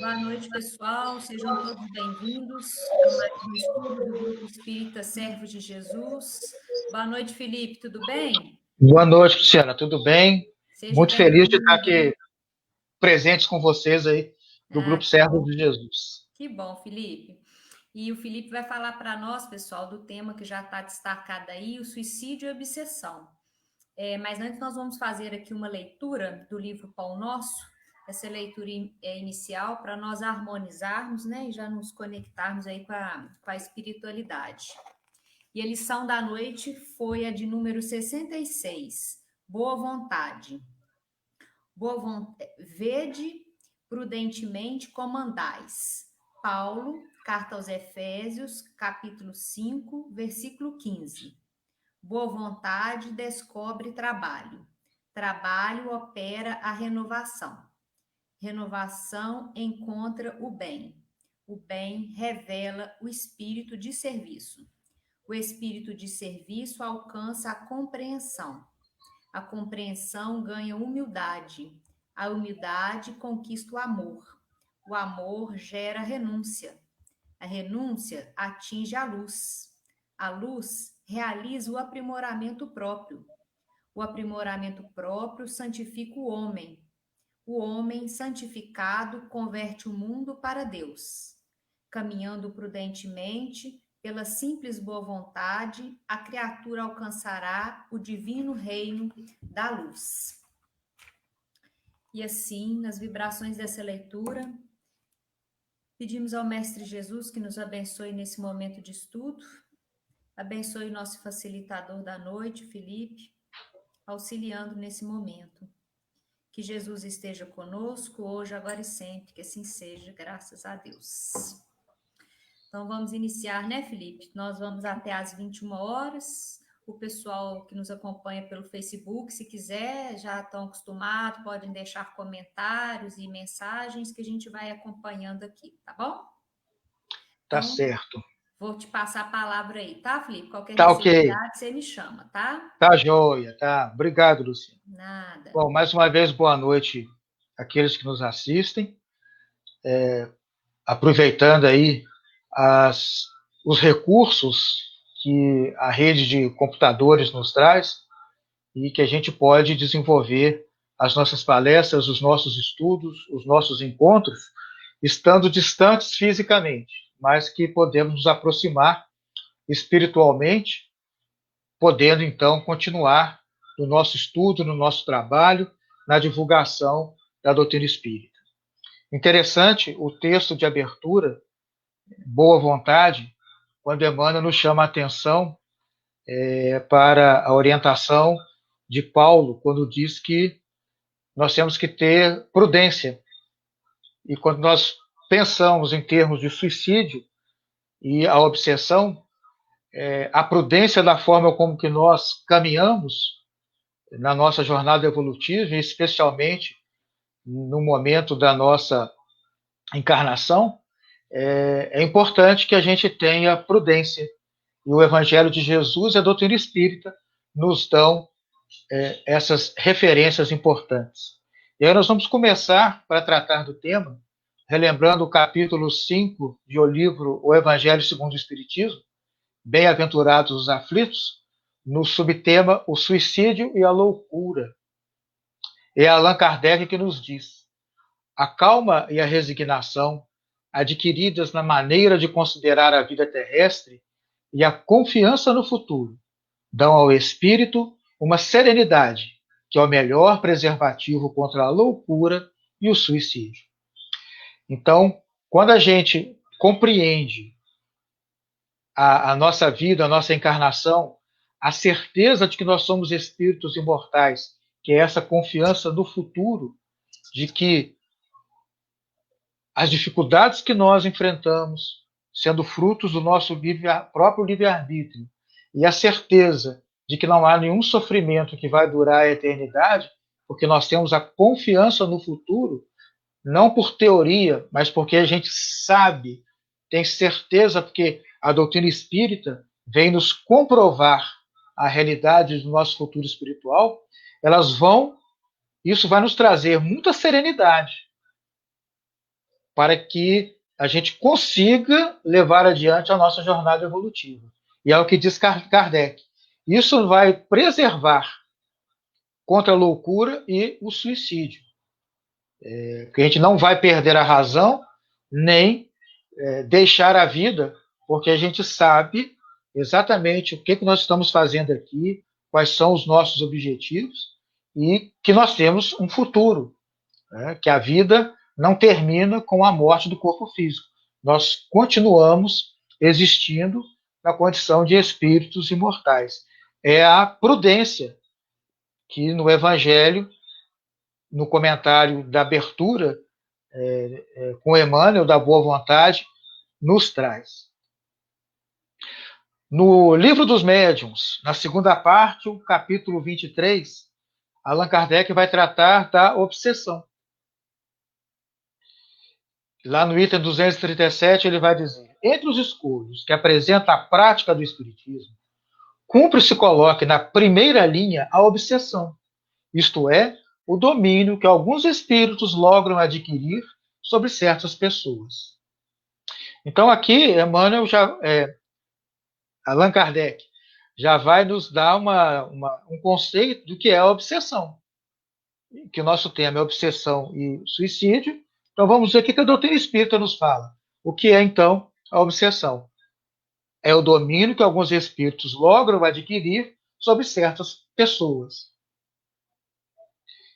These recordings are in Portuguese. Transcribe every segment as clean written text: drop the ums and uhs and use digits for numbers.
Boa noite, pessoal. Sejam todos bem-vindos a mais um estudo do Grupo Espírita Servos de Jesus. Boa noite, Felipe. Tudo bem? Boa noite, Luciana. Tudo bem? Seja Muito feliz de estar bem-vindo. aqui presentes com vocês aí do Grupo Que Servos bom. de Jesus. Que bom, Felipe. E o Felipe vai falar para nós, pessoal, do tema que já está destacado aí, o suicídio e a obsessão. Mas antes nós vamos fazer aqui uma leitura do livro Pão Nosso, essa leitura inicial para nós harmonizarmos, né, e já nos conectarmos aí com a espiritualidade. E a lição da noite foi a de número 66, boa vontade. Vede prudentemente como andais. Paulo, carta aos Efésios, capítulo 5, versículo 15. Boa vontade descobre trabalho. Trabalho opera a renovação. Renovação encontra o bem. O bem revela o espírito de serviço. O espírito de serviço alcança a compreensão. A compreensão ganha humildade. A humildade conquista o amor. O amor gera renúncia. A renúncia atinge a luz. A luz realiza o aprimoramento próprio. O aprimoramento próprio santifica o homem. O homem santificado converte o mundo para Deus. Caminhando prudentemente, pela simples boa vontade, a criatura alcançará o divino reino da luz. E assim, nas vibrações dessa leitura, pedimos ao Mestre Jesus que nos abençoe nesse momento de estudo, abençoe o nosso facilitador da noite, Felipe, auxiliando nesse momento. Que Jesus esteja conosco hoje, agora e sempre, que assim seja, graças a Deus. Então vamos iniciar, né, Felipe? Nós vamos até às 21 horas. O pessoal que nos acompanha pelo Facebook, se quiser, já estão acostumados, podem deixar comentários e mensagens que a gente vai acompanhando aqui, tá bom? Tá Então, certo. vou te passar a palavra aí, tá, Felipe? Qualquer Tá ok. necessidade, você me chama, tá? Tá joia, tá. Obrigado, Luciana. Nada. Bom, mais uma vez, boa noite àqueles que nos assistem. Aproveitando aí os recursos que a rede de computadores nos traz e que a gente pode desenvolver as nossas palestras, os nossos estudos, os nossos encontros, estando distantes fisicamente, mas que podemos nos aproximar espiritualmente, podendo então continuar no nosso estudo, no nosso trabalho, na divulgação da doutrina espírita. Interessante o texto de abertura, boa vontade, quando Emmanuel nos chama a atenção para a orientação de Paulo, quando diz que nós temos que ter prudência. E quando nós pensamos em termos de suicídio e a obsessão, a prudência da forma como que nós caminhamos na nossa jornada evolutiva, e especialmente no momento da nossa encarnação, é importante que a gente tenha prudência. E o Evangelho de Jesus e a doutrina espírita nos dão essas referências importantes. E aí nós vamos começar, para tratar do tema, relembrando o capítulo 5 do livro O Evangelho segundo o Espiritismo, Bem-aventurados os aflitos, no subtema O Suicídio e a Loucura. É Allan Kardec que nos diz: a calma e a resignação, adquiridas na maneira de considerar a vida terrestre, e a confiança no futuro, dão ao espírito uma serenidade que é o melhor preservativo contra a loucura e o suicídio. Então, quando a gente compreende a nossa vida, a nossa encarnação, a certeza de que nós somos espíritos imortais, que é essa confiança no futuro, de que as dificuldades que nós enfrentamos, sendo frutos do nosso próprio livre-arbítrio, e a certeza de que não há nenhum sofrimento que vai durar a eternidade, porque nós temos a confiança no futuro, não por teoria, mas porque a gente sabe, tem certeza, porque a doutrina espírita vem nos comprovar a realidade do nosso futuro espiritual, isso vai nos trazer muita serenidade. para que a gente consiga levar adiante a nossa jornada evolutiva. E é o que diz Kardec. Isso vai preservar contra a loucura e o suicídio. Porque a gente não vai perder a razão, nem deixar a vida, porque a gente sabe exatamente o que nós estamos fazendo aqui, quais são os nossos objetivos, e que nós temos um futuro, né? Que a vida não termina com a morte do corpo físico. Nós continuamos existindo na condição de espíritos imortais. É a prudência que no Evangelho, no comentário da abertura, com Emmanuel, da Boa Vontade, nos traz. No Livro dos Médiuns, na segunda parte, o capítulo 23, Allan Kardec vai tratar da obsessão. Lá no item 237, ele vai dizer: entre os escolhos que apresenta a prática do Espiritismo, cumpre se coloque na primeira linha a obsessão, isto é, o domínio que alguns espíritos logram adquirir sobre certas pessoas. Então aqui, Emmanuel Allan Kardec já vai nos dar um conceito do que é a obsessão. Que o nosso tema é obsessão e suicídio. Então vamos ver o que a doutrina espírita nos fala. O que é, então, a obsessão? É o domínio que alguns espíritos logram adquirir sobre certas pessoas.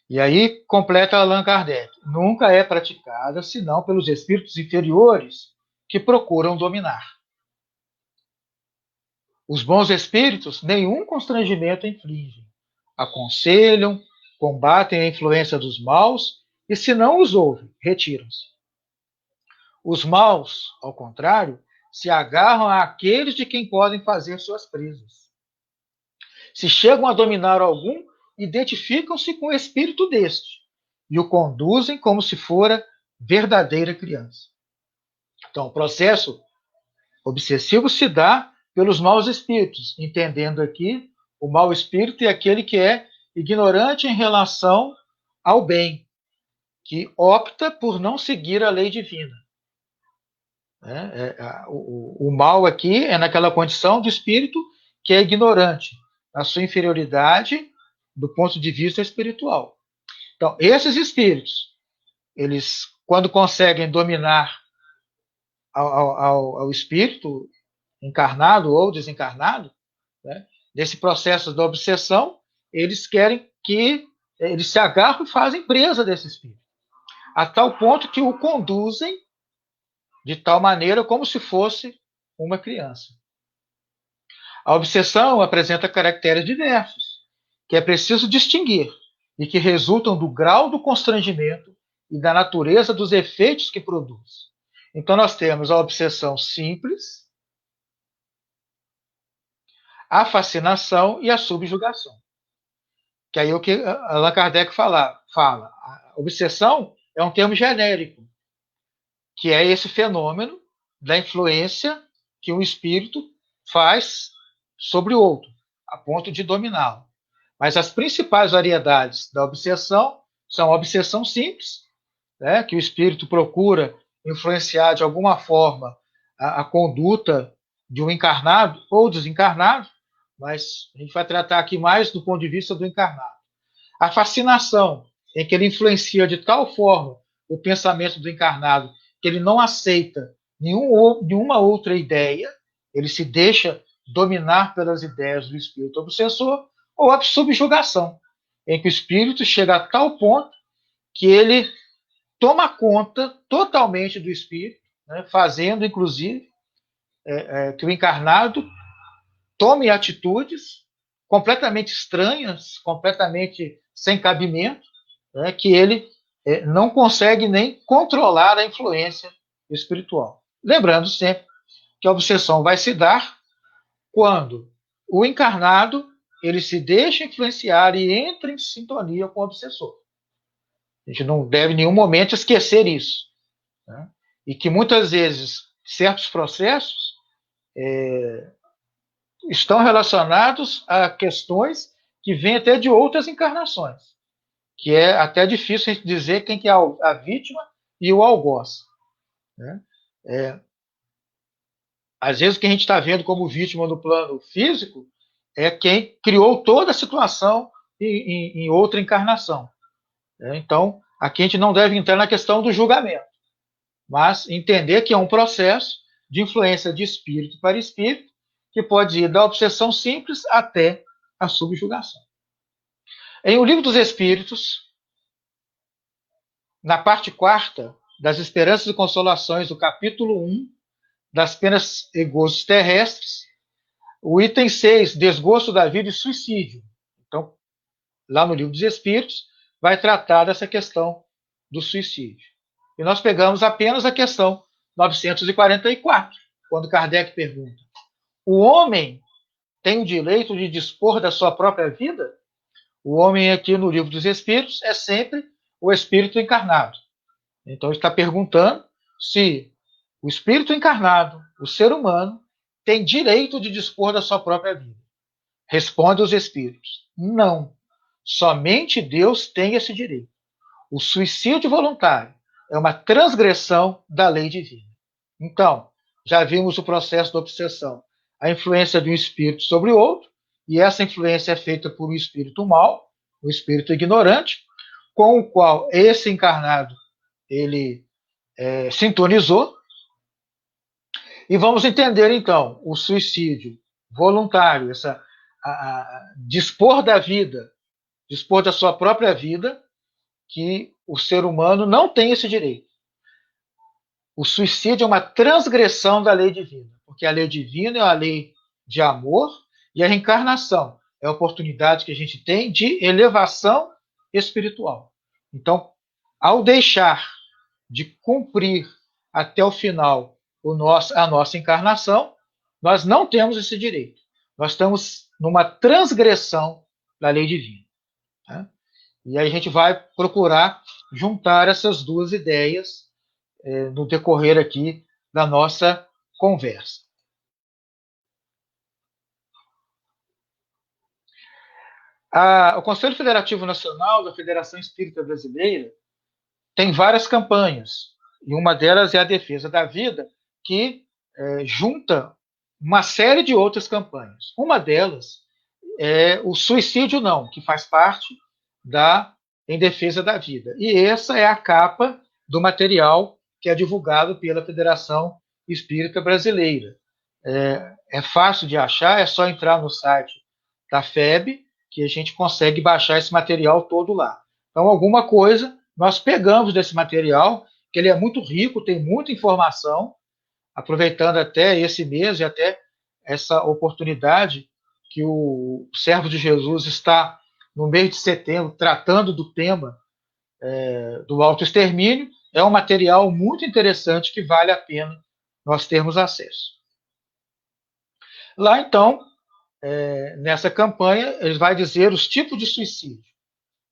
E aí completa Allan Kardec: nunca é praticada senão pelos espíritos inferiores que procuram dominar. Os bons espíritos nenhum constrangimento infligem, aconselham, combatem a influência dos maus e, se não os ouvem, retiram-se. Os maus, ao contrário, se agarram àqueles de quem podem fazer suas presas. Se chegam a dominar algum, identificam-se com o espírito deste e o conduzem como se fora verdadeira criança. Então, o processo obsessivo se dá pelos maus espíritos, entendendo aqui o mau espírito é aquele que é ignorante em relação ao bem, que opta por não seguir a lei divina. O mal aqui é naquela condição do espírito que é ignorante, na sua inferioridade do ponto de vista espiritual. Então, esses espíritos, eles, quando conseguem dominar ao espírito encarnado ou desencarnado, né, nesse processo da obsessão, eles querem que eles se agarram e fazem presa desse espírito, a tal ponto que o conduzem de tal maneira como se fosse uma criança. A obsessão apresenta caracteres diversos, que é preciso distinguir e que resultam do grau do constrangimento e da natureza dos efeitos que produz. Então nós temos a obsessão simples, a fascinação e a subjugação. Que aí é o que Allan Kardec fala. A obsessão é um termo genérico, que é esse fenômeno da influência que um espírito faz sobre o outro, a ponto de dominá-lo. Mas as principais variedades da obsessão são a obsessão simples, né, que o espírito procura influenciar de alguma forma a conduta de um encarnado ou desencarnado, mas a gente vai tratar aqui mais do ponto de vista do encarnado. A fascinação, em que ele influencia de tal forma o pensamento do encarnado que ele não aceita nenhuma outra ideia, ele se deixa dominar pelas ideias do espírito obsessor, ou a subjugação, em que o espírito chega a tal ponto que ele toma conta totalmente do espírito, né, fazendo, inclusive, que o encarnado tome atitudes completamente estranhas, completamente sem cabimento, né, que ele não consegue nem controlar a influência espiritual. Lembrando sempre que a obsessão vai se dar quando o encarnado ele se deixa influenciar e entra em sintonia com o obsessor. A gente não deve em nenhum momento esquecer isso, né? E que muitas vezes certos processos estão relacionados a questões que vêm até de outras encarnações, que é até difícil a gente dizer quem que é a vítima e o algoz. né? Às vezes o que a gente está vendo como vítima no plano físico é quem criou toda a situação em outra encarnação. Então, aqui a gente não deve entrar na questão do julgamento, mas entender que é um processo de influência de espírito para espírito, que pode ir da obsessão simples até a subjugação. Em O Livro dos Espíritos, na parte 4ª, das Esperanças e Consolações, do capítulo 1, das penas e gozos terrestres, o item 6, desgosto da vida e suicídio. Então, lá no Livro dos Espíritos, vai tratar dessa questão do suicídio. E nós pegamos apenas a questão 944, quando Kardec pergunta: o homem tem o direito de dispor da sua própria vida? O homem aqui no Livro dos Espíritos é sempre o espírito encarnado. Então está perguntando se o espírito encarnado, o ser humano, tem direito de dispor da sua própria vida. Responde os espíritos: não. Somente Deus tem esse direito. O suicídio voluntário é uma transgressão da lei divina. Então, já vimos o processo da obsessão, a influência de um espírito sobre o outro, e essa influência é feita por um espírito mau, um espírito ignorante, com o qual esse encarnado ele sintonizou. E vamos entender, então, o suicídio voluntário, dispor da vida, dispor da sua própria vida, que o ser humano não tem esse direito. O suicídio é uma transgressão da lei divina, porque a lei divina é a lei de amor e a reencarnação é a oportunidade que a gente tem de elevação espiritual. Então, ao deixar de cumprir até o final a nossa encarnação, nós não temos esse direito. Nós estamos numa transgressão da lei divina. Tá? E aí a gente vai procurar juntar essas duas ideias no decorrer aqui da nossa conversa. O Conselho Federativo Nacional da Federação Espírita Brasileira tem várias campanhas, e uma delas é a Defesa da Vida, que junta uma série de outras campanhas. Uma delas é o Suicídio Não, que faz parte da Em Defesa da Vida. E essa é a capa do material que é divulgado pela Federação Espírita Brasileira. É fácil de achar, é só entrar no site da FEB, que a gente consegue baixar esse material todo lá. Então, alguma coisa nós pegamos desse material, que ele é muito rico, tem muita informação, aproveitando até esse mês e até essa oportunidade que o Servo de Jesus está, no mês de setembro, tratando do tema do autoextermínio. É um material muito interessante que vale a pena nós termos acesso. Lá, então, nessa campanha, ele vai dizer os tipos de suicídio.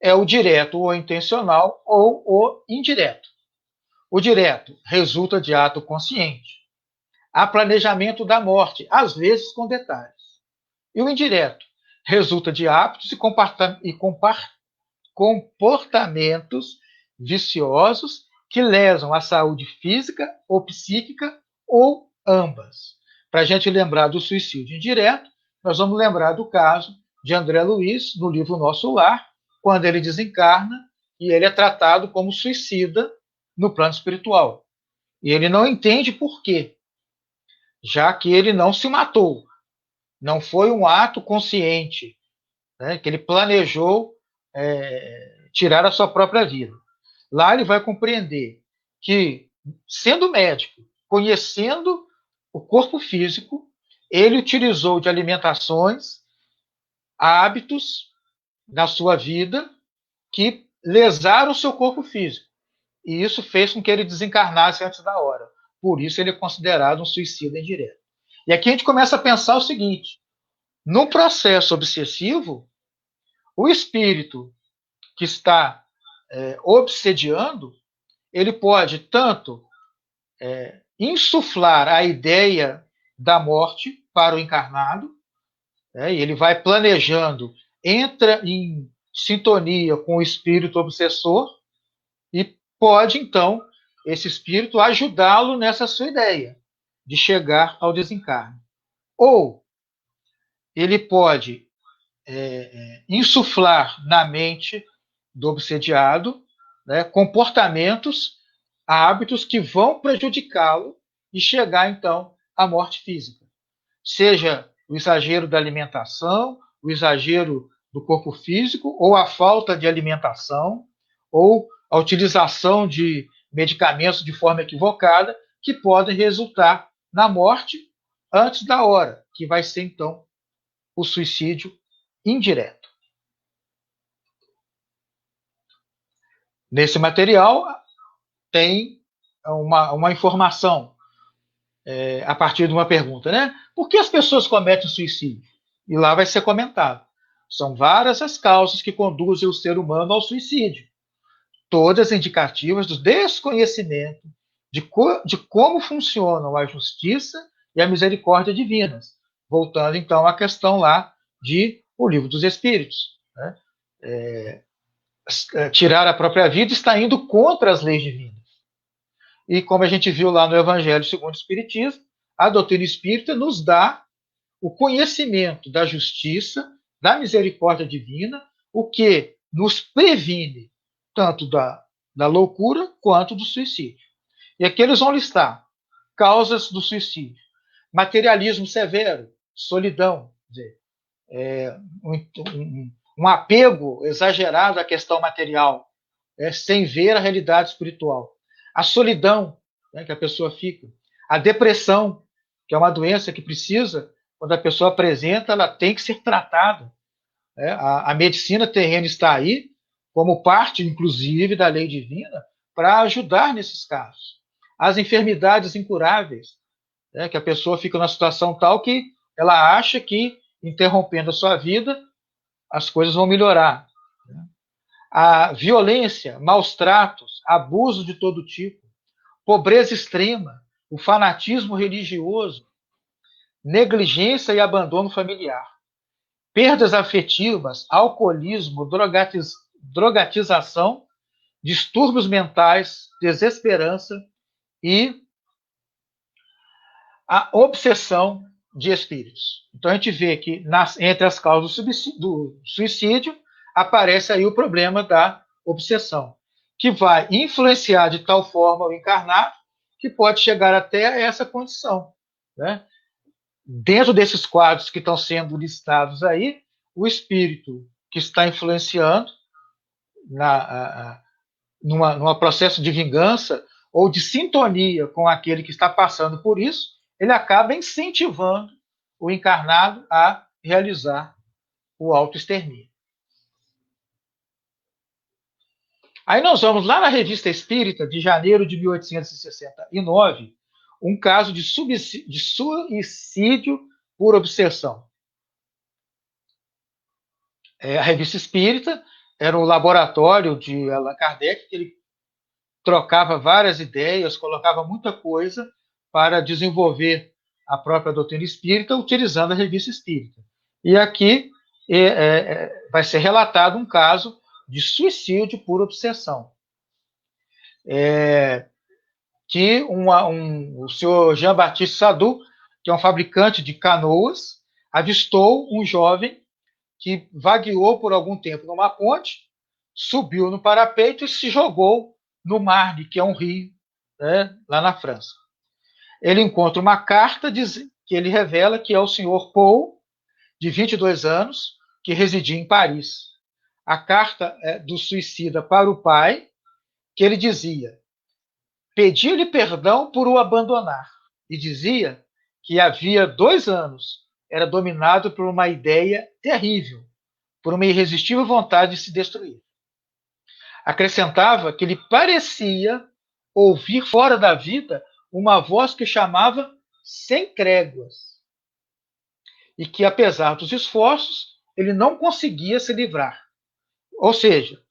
É o direto ou intencional ou o indireto. O direto resulta de ato consciente. Há planejamento da morte, às vezes com detalhes. E o indireto resulta de hábitos e comportamentos viciosos que lesam a saúde física ou psíquica ou ambas. Para a gente lembrar do suicídio indireto, nós vamos lembrar do caso de André Luiz, no livro Nosso Lar, quando ele desencarna e ele é tratado como suicida no plano espiritual. E ele não entende por quê, já que ele não se matou. Não foi um ato consciente, né, que ele planejou tirar a sua própria vida. Lá ele vai compreender que, sendo médico, conhecendo o corpo físico, ele utilizou de alimentações, hábitos na sua vida que lesaram o seu corpo físico. E isso fez com que ele desencarnasse antes da hora. Por isso ele é considerado um suicida indireto. E aqui a gente começa a pensar o seguinte: no processo obsessivo, o espírito que está obsediando, ele pode tanto insuflar a ideia da morte para o encarnado, e ele vai planejando, entra em sintonia com o espírito obsessor, e pode, então, esse espírito ajudá-lo nessa sua ideia de chegar ao desencarne. Ou ele pode insuflar na mente do obsediado, né, comportamentos, hábitos que vão prejudicá-lo e chegar, então, à morte física. Seja o exagero da alimentação, o exagero do corpo físico, ou a falta de alimentação, ou a utilização de medicamentos de forma equivocada, que podem resultar na morte antes da hora, que vai ser, então, o suicídio indireto. Nesse material tem uma informação a partir de uma pergunta, né? Por que as pessoas cometem suicídio? E lá vai ser comentado. São várias as causas que conduzem o ser humano ao suicídio, todas indicativas do desconhecimento de como funcionam a justiça e a misericórdia divinas. Voltando, então, à questão lá de O Livro dos Espíritos. Né? Tirar a própria vida está indo contra as leis divinas. E como a gente viu lá no Evangelho segundo o Espiritismo, a doutrina espírita nos dá o conhecimento da justiça, da misericórdia divina, o que nos previne tanto da loucura quanto do suicídio. E aqui eles vão listar causas do suicídio: materialismo severo, solidão, um apego exagerado à questão material, sem ver a realidade espiritual. A solidão, né, que a pessoa fica. A depressão, que é uma doença que precisa, quando a pessoa apresenta, ela tem que ser tratada. A medicina terrena está aí, como parte, inclusive, da lei divina, para ajudar nesses casos. As enfermidades incuráveis, que a pessoa fica numa situação tal que ela acha que, interrompendo a sua vida, as coisas vão melhorar. A violência, maus tratos, abuso de todo tipo, pobreza extrema, o fanatismo religioso, negligência e abandono familiar, perdas afetivas, alcoolismo, drogatização, distúrbios mentais, desesperança e a obsessão de espíritos. Então a gente vê que entre as causas do suicídio aparece aí o problema da obsessão, que vai influenciar de tal forma o encarnado que pode chegar até essa condição. Né? Dentro desses quadros que estão sendo listados aí, o espírito que está influenciando numa processo de vingança ou de sintonia com aquele que está passando por isso, ele acaba incentivando o encarnado a realizar o autoextermínio. Aí nós vamos lá na Revista Espírita, de janeiro de 1869, um caso de suicídio por obsessão. A Revista Espírita era um laboratório de Allan Kardec, que ele trocava várias ideias, colocava muita coisa para desenvolver a própria doutrina espírita, utilizando a Revista Espírita. E aqui vai ser relatado um caso de suicídio por obsessão. Que o senhor Jean-Baptiste Sadu, que é um fabricante de canoas, avistou um jovem que vagueou por algum tempo numa ponte, subiu no parapeito e se jogou no Marne, que é um rio, lá na França. Ele encontra uma carta que ele revela que é o senhor Paul, de 22 anos, que residia em Paris. A carta é do suicida para o pai, que ele dizia: pedia-lhe perdão por o abandonar, e dizia que havia 2 anos era dominado por uma ideia terrível, por uma irresistível vontade de se destruir. Acrescentava que lhe parecia ouvir fora da vida uma voz que chamava sem tréguas, e que, apesar dos esforços, ele não conseguia se livrar. Ou seja,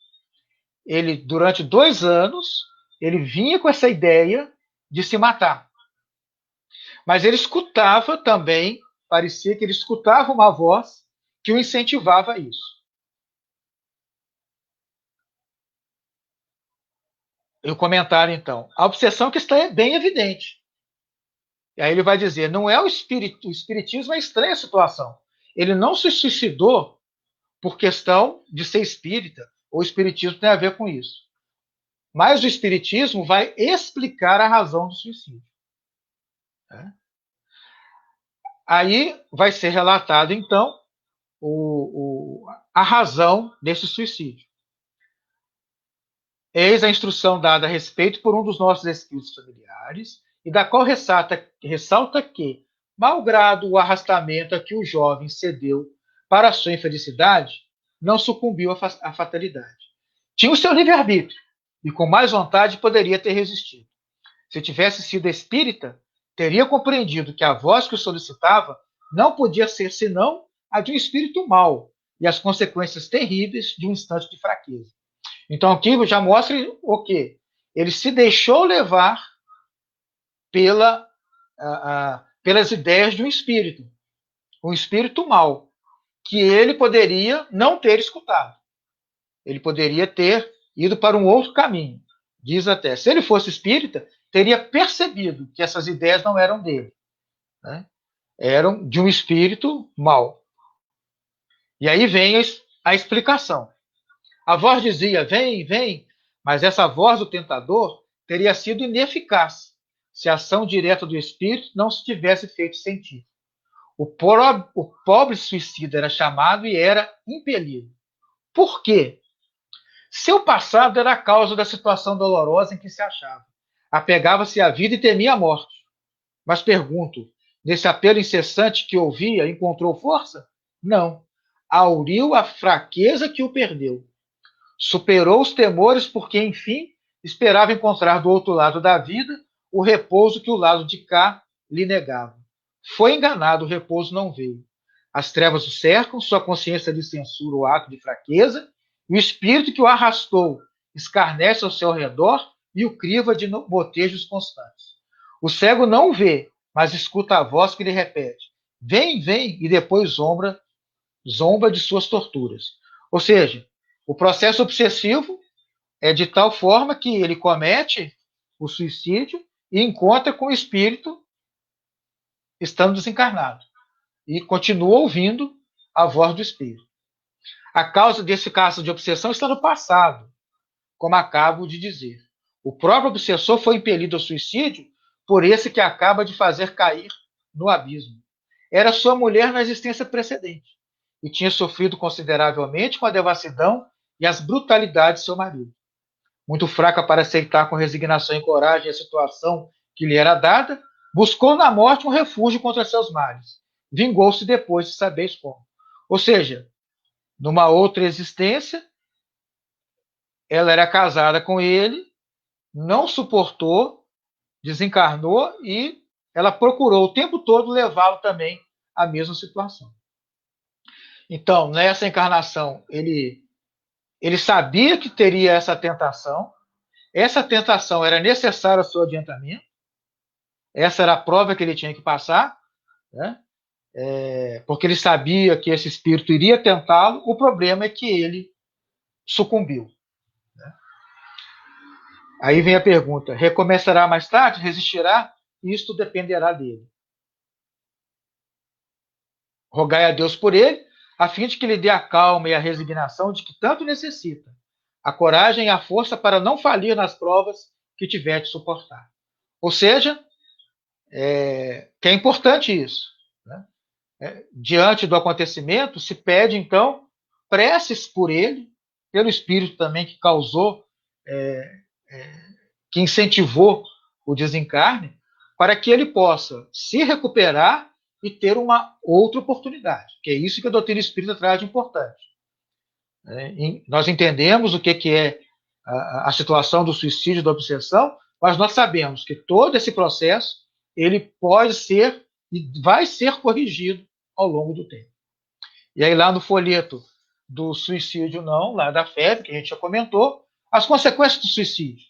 ele, durante 2 anos, ele vinha com essa ideia de se matar. Mas ele escutava também, parecia que ele escutava uma voz que o incentivava a isso. o comentário, então. A obsessão que está bem evidente. E aí ele vai dizer, não é o espiritismo é estranha a situação. Ele não se suicidou por questão de ser espírita, ou o espiritismo tem a ver com isso. Mas o espiritismo vai explicar a razão do suicídio. Aí vai ser relatado, então, a razão desse suicídio. Eis a instrução dada a respeito por um dos nossos espíritos familiares, e da qual ressalta que, malgrado o arrastamento a que o jovem cedeu para a sua infelicidade, não sucumbiu à fatalidade. Tinha o seu livre-arbítrio, e com mais vontade poderia ter resistido. Se tivesse sido espírita, teria compreendido que a voz que o solicitava não podia ser senão a de um espírito mau, e as consequências terríveis de um instante de fraqueza. Então aqui já mostra o quê? Ele se deixou levar pelas ideias de um espírito mau, que ele poderia não ter escutado. Ele poderia ter ido para um outro caminho. Diz até, se ele fosse espírita, teria percebido que essas ideias não eram dele, né? Eram de um espírito mau. E aí vem a explicação. A voz dizia, vem, vem, mas essa voz do tentador teria sido ineficaz se a ação direta do espírito não se tivesse feito sentir. O pobre suicida era chamado e era impelido. Por quê? Seu passado era a causa da situação dolorosa em que se achava. Apegava-se à vida e temia a morte. Mas pergunto, nesse apelo incessante que ouvia, encontrou força? Não. Auriu a fraqueza que o perdeu. Superou os temores porque, enfim, esperava encontrar do outro lado da vida o repouso que o lado de cá lhe negava. Foi enganado, o repouso não veio. As trevas o cercam, sua consciência lhe censura o ato de fraqueza, e o espírito que o arrastou escarnece ao seu redor e o criva de motejos constantes. O cego não vê, mas escuta a voz que lhe repete, vem, vem, e depois zomba de suas torturas. Ou seja, o processo obsessivo é de tal forma que ele comete o suicídio e encontra com o espírito estando desencarnado. E continua ouvindo a voz do espírito. A causa desse caso de obsessão está no passado, como acabo de dizer. O próprio obsessor foi impelido ao suicídio por esse que acaba de fazer cair no abismo. Era sua mulher na existência precedente e tinha sofrido consideravelmente com a devassidão e as brutalidades de seu marido. Muito fraca para aceitar com resignação e coragem a situação que lhe era dada, buscou na morte um refúgio contra seus males. Vingou-se depois de sabeis como. Ou seja, numa outra existência, ela era casada com ele, não suportou, desencarnou e ela procurou o tempo todo levá-lo também à mesma situação. Então, nessa encarnação, ele sabia que teria essa tentação era necessária ao seu adiantamento, essa era a prova que ele tinha que passar, né? Porque ele sabia que esse espírito iria tentá-lo, o problema é que ele sucumbiu. Né? Aí vem a pergunta, recomeçará mais tarde? Resistirá? Isto dependerá dele. Rogai a Deus por ele, a fim de que lhe dê a calma e a resignação de que tanto necessita, a coragem e a força para não falir nas provas que tiver de suportar. Ou seja, que é importante isso. Né? Diante do acontecimento, se pede, então, preces por ele, pelo espírito também que causou, que incentivou o desencarne, para que ele possa se recuperar e ter uma outra oportunidade, que é isso que a doutrina espírita traz de importante. Nós entendemos o que é a situação do suicídio, da obsessão, mas nós sabemos que todo esse processo ele pode ser e vai ser corrigido ao longo do tempo. E aí lá no folheto do suicídio não, lá da febre, que a gente já comentou, as consequências do suicídio,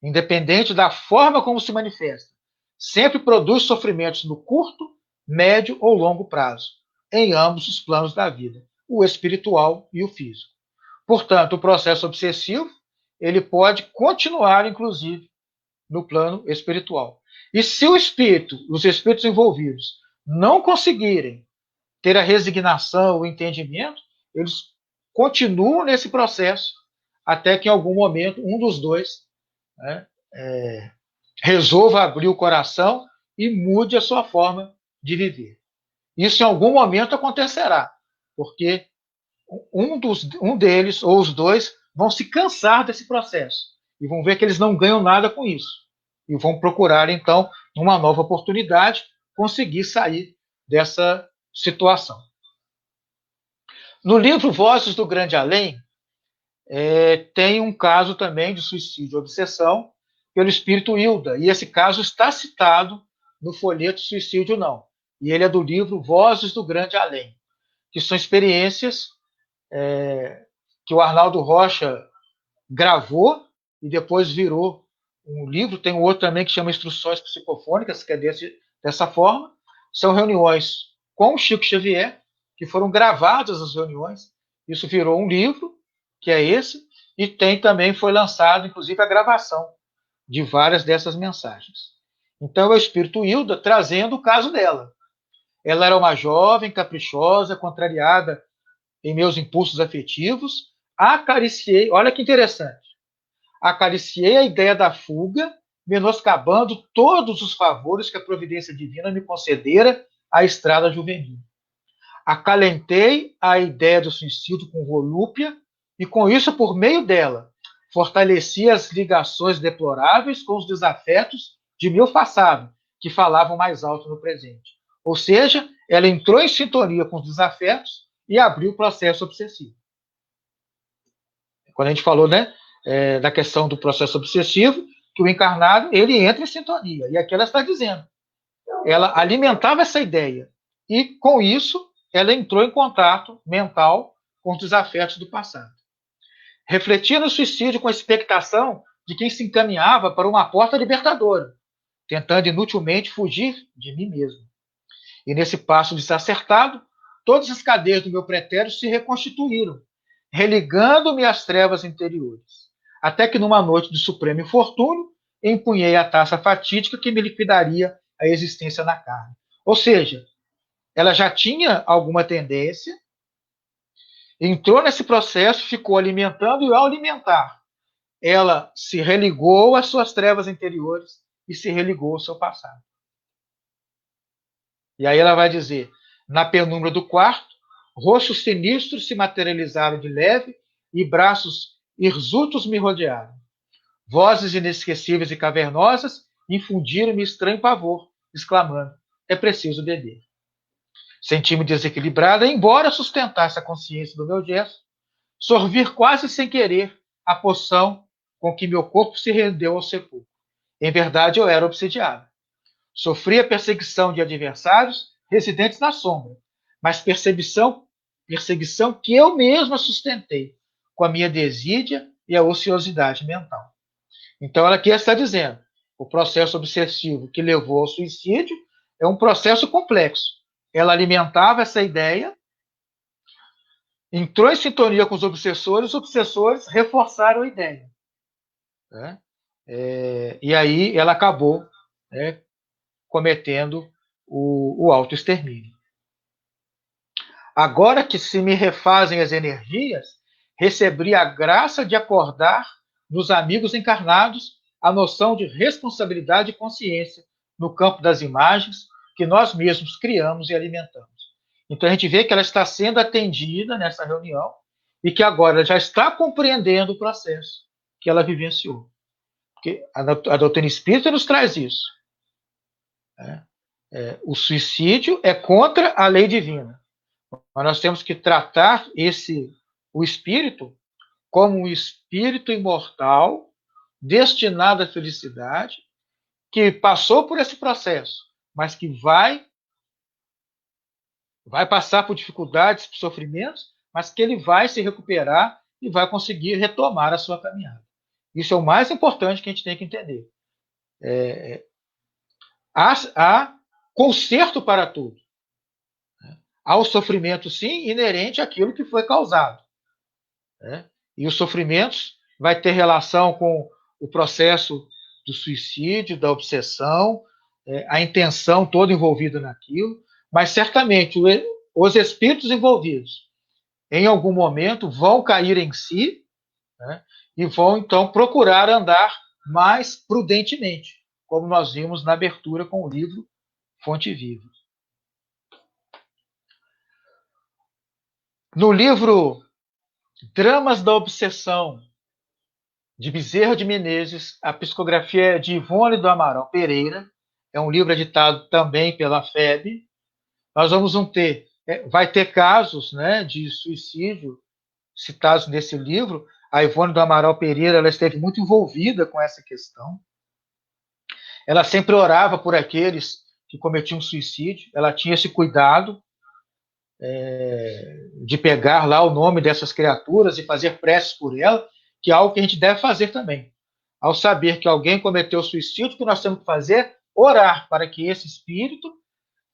independente da forma como se manifesta, sempre produz sofrimentos no curto, médio ou longo prazo, em ambos os planos da vida, o espiritual e o físico. Portanto, o processo obsessivo, ele pode continuar, inclusive, no plano espiritual. E se o espírito, os espíritos envolvidos, não conseguirem ter a resignação, o entendimento, eles continuam nesse processo até que em algum momento um dos dois, né, resolva abrir o coração e mude a sua forma de viver. Isso em algum momento acontecerá, porque um deles ou os dois vão se cansar desse processo e vão ver que eles não ganham nada com isso e vão procurar então uma nova oportunidade, conseguir sair dessa situação. No livro Vozes do Grande Além, tem um caso também de suicídio e obsessão pelo espírito Hilda, e esse caso está citado no folheto Suicídio Não, e ele é do livro Vozes do Grande Além, que são experiências que o Arnaldo Rocha gravou e depois virou um livro. Tem um outro também que chama Instruções Psicofônicas, que é dessa forma. São reuniões com o Chico Xavier, que foram gravadas as reuniões. Isso virou um livro, que é esse, e também foi lançado, inclusive, a gravação de várias dessas mensagens. Então, é o espírito Hilda trazendo o caso dela. Ela era uma jovem, caprichosa, contrariada em meus impulsos afetivos, acariciei, olha que interessante, acariciei a ideia da fuga, menoscabando todos os favores que a providência divina me concedera à estrada juvenil. Acalentei a ideia do suicídio com volúpia e, com isso, por meio dela, fortaleci as ligações deploráveis com os desafetos de meu passado, que falavam mais alto no presente. Ou seja, ela entrou em sintonia com os desafetos e abriu o processo obsessivo. Quando a gente falou, né, da questão do processo obsessivo, que o encarnado ele entra em sintonia. E aqui ela está dizendo. Ela alimentava essa ideia. E, com isso, ela entrou em contato mental com os desafetos do passado. Refletia no suicídio com a expectação de quem se encaminhava para uma porta libertadora, tentando inutilmente fugir de mim mesmo. E nesse passo desacertado, todas as cadeias do meu pretérito se reconstituíram, religando-me às trevas interiores, até que numa noite de supremo infortúnio, empunhei a taça fatídica que me liquidaria a existência na carne. Ou seja, ela já tinha alguma tendência, entrou nesse processo, ficou alimentando, e ao alimentar, ela se religou às suas trevas interiores e se religou ao seu passado. E aí ela vai dizer, na penumbra do quarto, rostos sinistros se materializaram de leve e braços hirsutos me rodearam. Vozes inesquecíveis e cavernosas infundiram-me estranho pavor, exclamando, é preciso beber. Senti-me desequilibrada, embora sustentasse a consciência do meu gesto, sorvir quase sem querer a poção com que meu corpo se rendeu ao sepulcro. Em verdade, eu era obsidiada. Sofria perseguição de adversários residentes na sombra, mas perseguição que eu mesma sustentei com a minha desídia e a ociosidade mental. Então, ela aqui está dizendo, o processo obsessivo que levou ao suicídio é um processo complexo. Ela alimentava essa ideia, entrou em sintonia com os obsessores reforçaram a ideia. Né? E aí ela acabou, né, cometendo o autoextermínio. Agora que se me refazem as energias, recebi a graça de acordar nos amigos encarnados a noção de responsabilidade e consciência no campo das imagens que nós mesmos criamos e alimentamos. Então a gente vê que ela está sendo atendida nessa reunião e que agora ela já está compreendendo o processo que ela vivenciou. Porque a doutrina espírita nos traz isso. O suicídio é contra a lei divina. Mas nós temos que tratar o espírito como um espírito imortal, destinado à felicidade, que passou por esse processo, mas que vai passar por dificuldades, por sofrimentos, mas que ele vai se recuperar e vai conseguir retomar a sua caminhada. Isso é o mais importante que a gente tem que entender. Há conserto para tudo. Há o sofrimento, sim, inerente àquilo que foi causado. E os sofrimentos vai ter relação com o processo do suicídio, da obsessão, a intenção toda envolvida naquilo, mas certamente os espíritos envolvidos, em algum momento, vão cair em si, né, e vão, então, procurar andar mais prudentemente, como nós vimos na abertura com o livro Fonte Viva. No livro Dramas da Obsessão, de Bezerra de Menezes, a psicografia é de Ivone do Amaral Pereira, é um livro editado também pela FEB. Nós vai ter casos, né, de suicídio citados nesse livro. A Ivone do Amaral Pereira, ela esteve muito envolvida com essa questão. Ela sempre orava por aqueles que cometiam suicídio. Ela tinha esse cuidado de pegar lá o nome dessas criaturas e fazer preces por ela, que é algo que a gente deve fazer também. Ao saber que alguém cometeu suicídio, o que nós temos que fazer? Orar para que esse espírito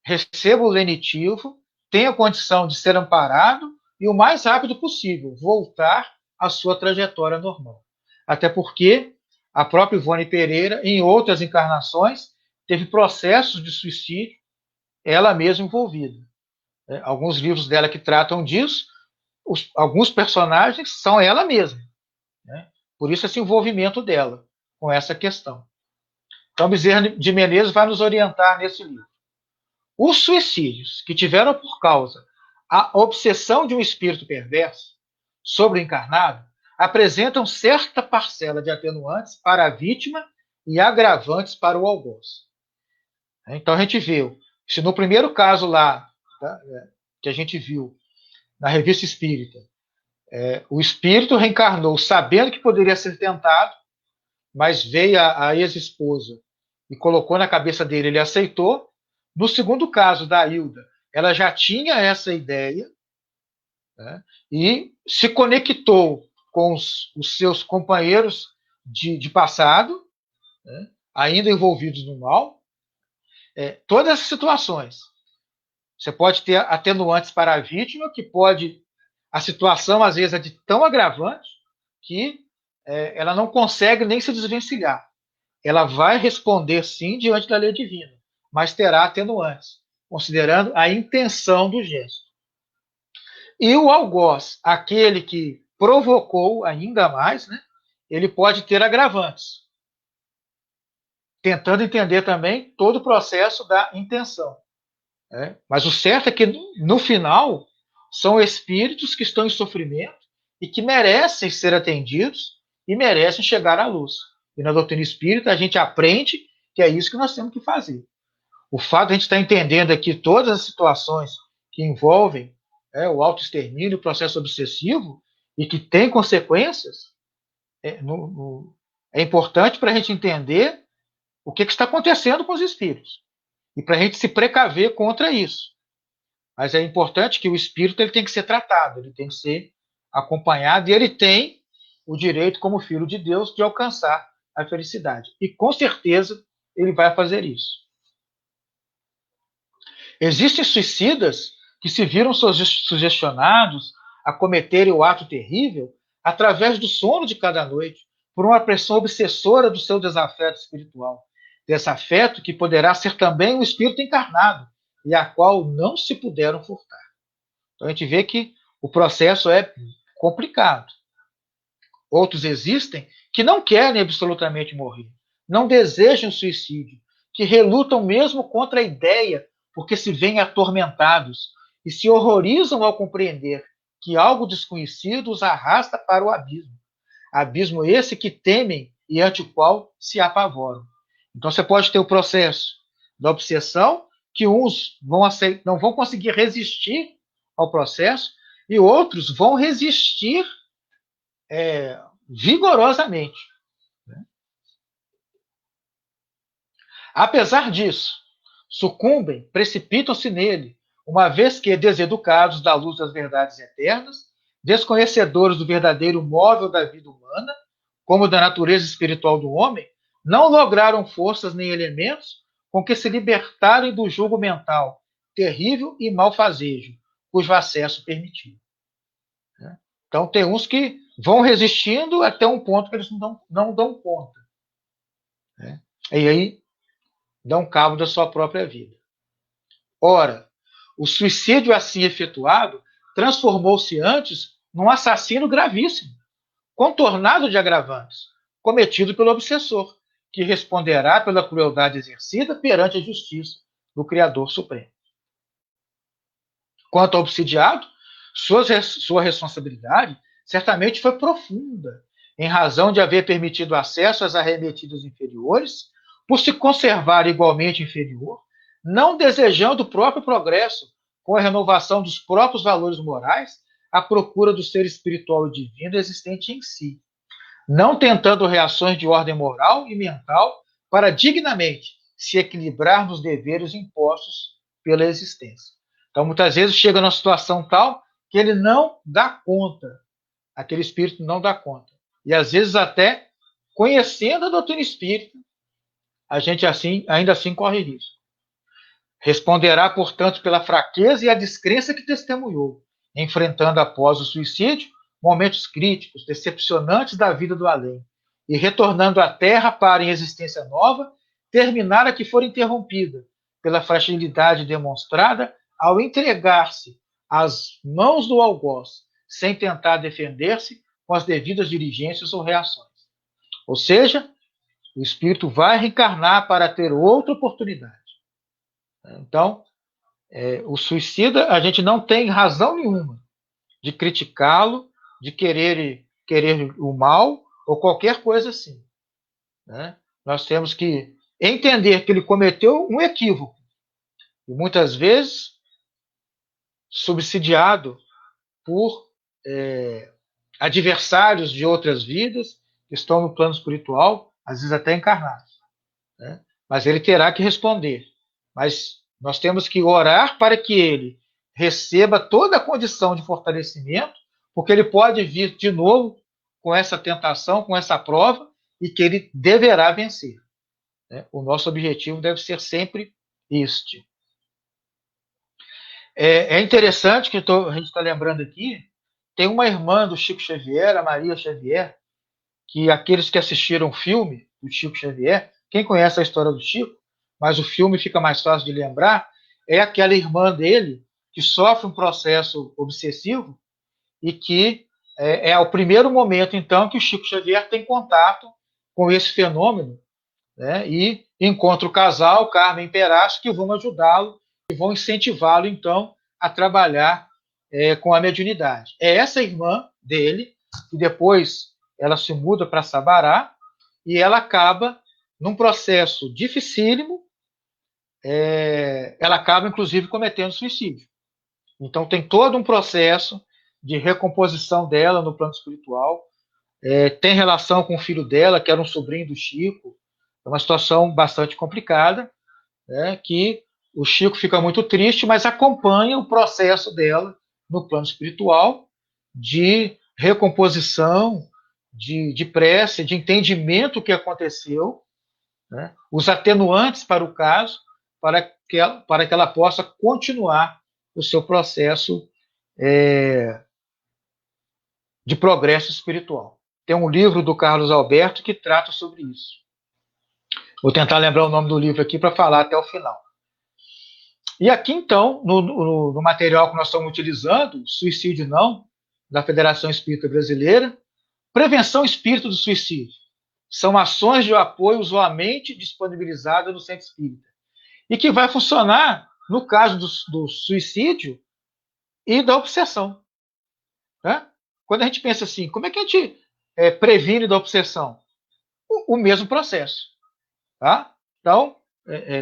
receba o lenitivo, tenha condição de ser amparado e o mais rápido possível voltar à sua trajetória normal. Até porque a própria Ivone Pereira, em outras encarnações, teve processos de suicídio, ela mesma envolvida. Alguns livros dela que tratam disso, alguns personagens são ela mesma. Né? Por isso esse envolvimento dela com essa questão. Então, Bezerra de Menezes vai nos orientar nesse livro. Os suicídios que tiveram por causa a obsessão de um espírito perverso sobre o encarnado apresentam certa parcela de atenuantes para a vítima e agravantes para o algoz. Então, a gente viu, se no primeiro caso lá, tá, que a gente viu na Revista Espírita, o espírito reencarnou sabendo que poderia ser tentado, mas veio a ex-esposa e colocou na cabeça dele, ele aceitou. No segundo caso da Hilda, ela já tinha essa ideia, né, e se conectou com os seus companheiros de passado, né, ainda envolvidos no mal. Todas essas situações. Você pode ter atenuantes para a vítima, que pode... A situação, às vezes, é de tão agravante que ela não consegue nem se desvencilhar. Ela vai responder, sim, diante da lei divina, mas terá atenuantes, considerando a intenção do gesto. E o algoz, aquele que provocou ainda mais, né, ele pode ter agravantes, tentando entender também todo o processo da intenção. Mas o certo é que, no final, são espíritos que estão em sofrimento e que merecem ser atendidos e merecem chegar à luz. E na doutrina espírita a gente aprende que é isso que nós temos que fazer. O fato de a gente estar entendendo aqui todas as situações que envolvem o autoextermínio, o processo obsessivo, e que tem consequências, é importante para a gente entender o que está acontecendo com os espíritos. E para a gente se precaver contra isso. Mas é importante que o espírito ele tem que ser tratado, ele tem que ser acompanhado, e ele tem o direito, como filho de Deus, de alcançar a felicidade. E com certeza ele vai fazer isso. Existem suicidas que se viram sugestionados a cometerem o ato terrível através do sono de cada noite, por uma pressão obsessora do seu desafeto espiritual. Desafeto que poderá ser também um espírito encarnado, e a qual não se puderam furtar. Então a gente vê que o processo é complicado. Outros existem que não querem absolutamente morrer, não desejam suicídio, que relutam mesmo contra a ideia, porque se veem atormentados e se horrorizam ao compreender que algo desconhecido os arrasta para o abismo. Abismo esse que temem e ante o qual se apavoram. Então você pode ter o processo da obsessão, que uns não vão conseguir resistir ao processo e outros vão resistir vigorosamente. Né? Apesar disso, sucumbem, precipitam-se nele, uma vez que, deseducados da luz das verdades eternas, desconhecedores do verdadeiro móvel da vida humana, como da natureza espiritual do homem, não lograram forças nem elementos com que se libertarem do jugo mental, terrível e malfazejo, cujo acesso permitiu. Então, tem uns que vão resistindo até um ponto que eles não dão conta. Né? E aí dão cabo da sua própria vida. Ora, o suicídio assim efetuado transformou-se antes num assassino gravíssimo, contornado de agravantes, cometido pelo obsessor, que responderá pela crueldade exercida perante a justiça do Criador Supremo. Quanto ao obsidiado, sua responsabilidade certamente foi profunda, em razão de haver permitido acesso às arremetidas inferiores, por se conservar igualmente inferior, não desejando o próprio progresso, com a renovação dos próprios valores morais, à procura do ser espiritual e divino existente em si, não tentando reações de ordem moral e mental para dignamente se equilibrar nos deveres impostos pela existência. Então, muitas vezes chega numa situação tal que ele não dá conta, aquele espírito não dá conta. E às vezes até conhecendo a doutrina espírita, a gente ainda assim corre risco. Responderá, portanto, pela fraqueza e a descrença que testemunhou, enfrentando após o suicídio momentos críticos, decepcionantes da vida do além, e retornando à Terra para, em existência nova, terminar a que for interrompida pela fragilidade demonstrada ao entregar-se às mãos do algoz, sem tentar defender-se com as devidas diligências ou reações. Ou seja, o espírito vai reencarnar para ter outra oportunidade. Então, o suicida, a gente não tem razão nenhuma de criticá-lo, de querer o mal ou qualquer coisa assim. Né? Nós temos que entender que ele cometeu um equívoco, e muitas vezes subsidiado por adversários de outras vidas que estão no plano espiritual, às vezes até encarnados. Né? Mas ele terá que responder. Mas nós temos que orar para que ele receba toda a condição de fortalecimento, porque ele pode vir de novo com essa tentação, com essa prova, e que ele deverá vencer. Né? O nosso objetivo deve ser sempre este. É interessante que a gente está lembrando aqui, tem uma irmã do Chico Xavier, a Maria Xavier, que aqueles que assistiram o filme do Chico Xavier, quem conhece a história do Chico, mas o filme fica mais fácil de lembrar, é aquela irmã dele que sofre um processo obsessivo e que é o primeiro momento, então, que o Chico Xavier tem contato com esse fenômeno, né, e encontra o casal, Carmen e Perazzo, que vão ajudá-lo e vão incentivá-lo, então, a trabalhar com a mediunidade. É essa irmã dele, que depois ela se muda para Sabará, e ela acaba num processo dificílimo, ela acaba, inclusive, cometendo suicídio. Então, tem todo um processo de recomposição dela no plano espiritual, tem relação com o filho dela, que era um sobrinho do Chico, é uma situação bastante complicada, né, que o Chico fica muito triste, mas acompanha o processo dela no plano espiritual de recomposição, de prece, de entendimento do que aconteceu, né, os atenuantes para o caso, para que ela possa continuar o seu processo de progresso espiritual. Tem um livro do Carlos Alberto que trata sobre isso. Vou tentar lembrar o nome do livro aqui para falar até o final. E aqui, então, no material que nós estamos utilizando, Suicídio Não, da Federação Espírita Brasileira, Prevenção Espírita do Suicídio. São ações de apoio usualmente disponibilizadas no centro espírita. E que vai funcionar no caso do suicídio e da obsessão. Né? Quando a gente pensa assim, como é que a gente previne da obsessão? O mesmo processo. Tá? Então,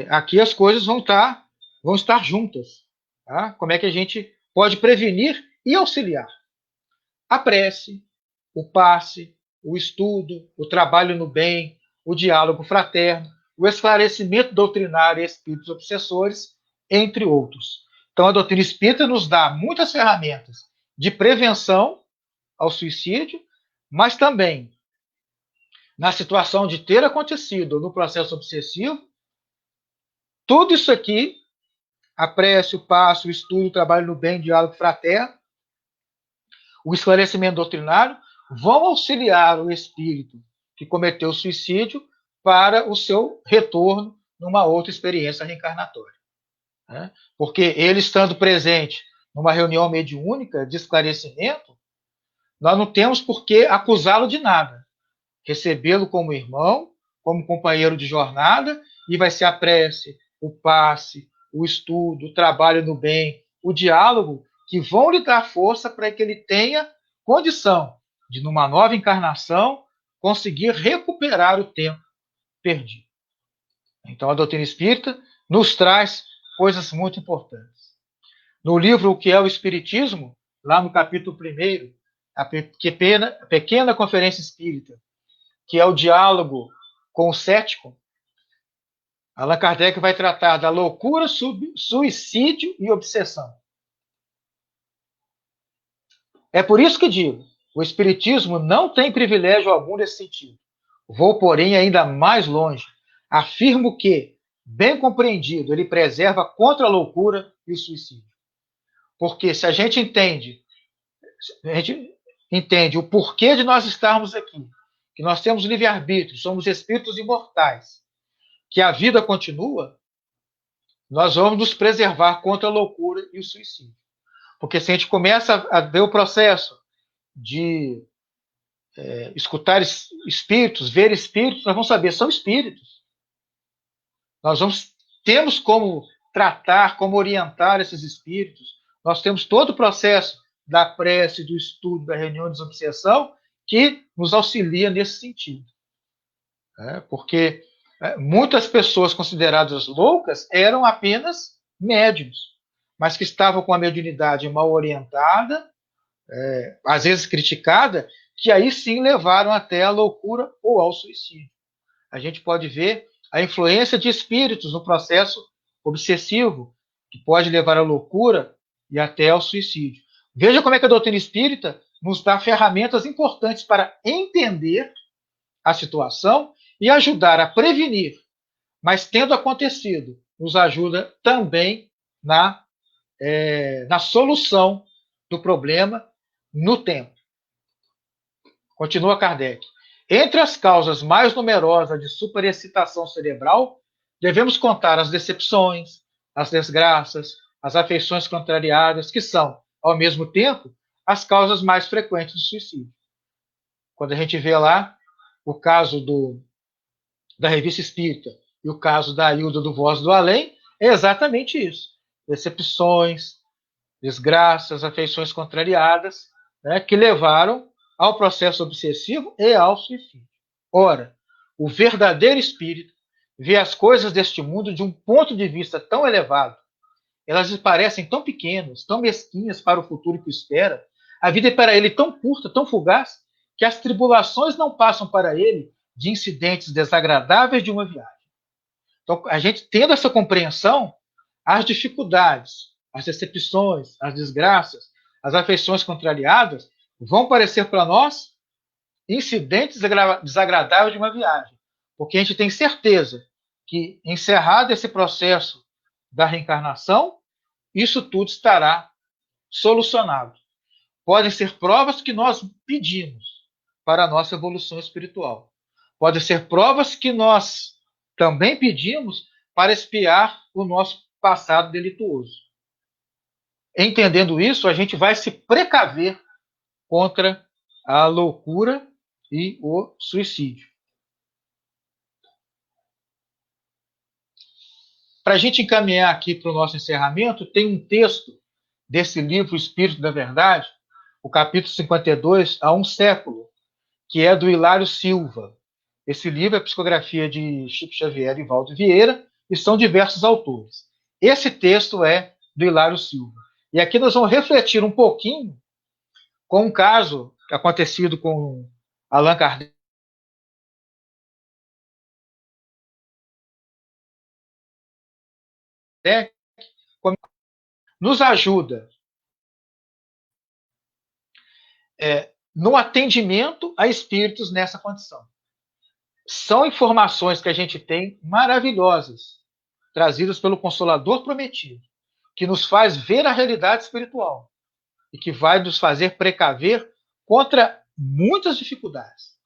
aqui as coisas vão estar juntas. Tá? Como é que a gente pode prevenir e auxiliar? A prece, o passe, o estudo, o trabalho no bem, o diálogo fraterno, o esclarecimento doutrinário e espíritos obsessores, entre outros. Então, a doutrina espírita nos dá muitas ferramentas de prevenção ao suicídio, mas também, na situação de ter acontecido no processo obsessivo, tudo isso aqui, a prece, o passo, o estudo, o trabalho no bem, o diálogo fraterno, o esclarecimento doutrinário, vão auxiliar o espírito que cometeu suicídio para o seu retorno numa outra experiência reencarnatória. Né? Porque ele estando presente numa reunião mediúnica de esclarecimento, nós não temos por que acusá-lo de nada. Recebê-lo como irmão, como companheiro de jornada, e vai ser a prece, o passe, o estudo, o trabalho no bem, o diálogo, que vão lhe dar força para que ele tenha condição de, numa nova encarnação, conseguir recuperar o tempo perdido. Então, a doutrina espírita nos traz coisas muito importantes. No livro O que é o Espiritismo, lá no capítulo 1, a pequena conferência espírita, que é o diálogo com o cético, Allan Kardec vai tratar da loucura, suicídio e obsessão. É por isso que digo, o Espiritismo não tem privilégio algum nesse sentido. Vou, porém, ainda mais longe. Afirmo que, bem compreendido, ele preserva contra a loucura e o suicídio. Porque se a gente entende o porquê de nós estarmos aqui, que nós temos livre-arbítrio, somos espíritos imortais, que a vida continua, nós vamos nos preservar contra a loucura e o suicídio. Porque se a gente começa a ver o processo de escutar espíritos, ver espíritos, nós vamos saber, são espíritos. Temos como tratar, como orientar esses espíritos. Nós temos todo o processo da prece, do estudo, da reunião de desobsessão, que nos auxilia nesse sentido. Porque muitas pessoas consideradas loucas eram apenas médiums, mas que estavam com a mediunidade mal orientada, às vezes criticada, que aí sim levaram até a loucura ou ao suicídio. A gente pode ver a influência de espíritos no processo obsessivo, que pode levar à loucura e até ao suicídio. Veja como é que a doutrina espírita nos dá ferramentas importantes para entender a situação e ajudar a prevenir. Mas, tendo acontecido, nos ajuda também na solução do problema no tempo. Continua Kardec. Entre as causas mais numerosas de superexcitação cerebral, devemos contar as decepções, as desgraças, as afeições contrariadas, que são, ao mesmo tempo, as causas mais frequentes do suicídio. Quando a gente vê lá o caso da Revista Espírita e o caso da Ailda do Voz do Além, é exatamente isso. Decepções, desgraças, afeições contrariadas, que levaram ao processo obsessivo e ao suicídio. Ora, o verdadeiro espírito vê as coisas deste mundo de um ponto de vista tão elevado, elas lhe parecem tão pequenas, tão mesquinhas para o futuro que espera, a vida é para ele tão curta, tão fugaz, que as tribulações não passam para ele de incidentes desagradáveis de uma viagem. Então, a gente tendo essa compreensão, as dificuldades, as decepções, as desgraças, as afeições contrariadas vão parecer para nós incidentes desagradáveis de uma viagem. Porque a gente tem certeza que, encerrado esse processo da reencarnação, isso tudo estará solucionado. Podem ser provas que nós pedimos para a nossa evolução espiritual. Podem ser provas que nós também pedimos para expiar o nosso passado delituoso. Entendendo isso, a gente vai se precaver contra a loucura e o suicídio. Para a gente encaminhar aqui para o nosso encerramento, tem um texto desse livro Espírito da Verdade, o capítulo 52, Há um Século, que é do Hilário Silva. Esse livro é a psicografia de Chico Xavier e Valdo Vieira, e são diversos autores. Esse texto é do Hilário Silva. E aqui nós vamos refletir um pouquinho com um caso acontecido com Allan Kardec, nos ajuda no atendimento a espíritos nessa condição. São informações que a gente tem maravilhosas, trazidas pelo Consolador Prometido, que nos faz ver a realidade espiritual e que vai nos fazer precaver contra muitas dificuldades.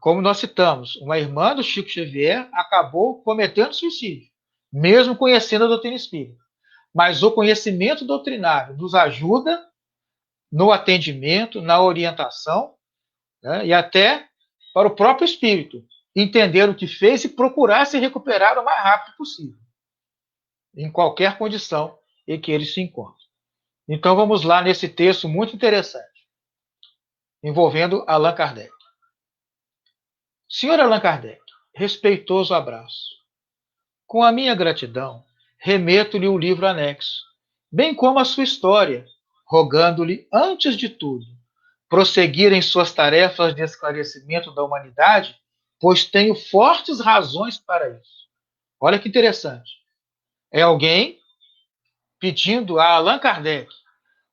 Como nós citamos, uma irmã do Chico Xavier acabou cometendo suicídio, mesmo conhecendo a doutrina espírita. Mas o conhecimento doutrinário nos ajuda no atendimento, na orientação, né, e até para o próprio espírito entender o que fez e procurar se recuperar o mais rápido possível, em qualquer condição em que ele se encontre. Então vamos lá nesse texto muito interessante, envolvendo Allan Kardec. Senhor Allan Kardec, respeitoso abraço. Com a minha gratidão, remeto-lhe o livro anexo, bem como a sua história, rogando-lhe, antes de tudo, prosseguir em suas tarefas de esclarecimento da humanidade, pois tenho fortes razões para isso. Olha que interessante. É alguém pedindo a Allan Kardec,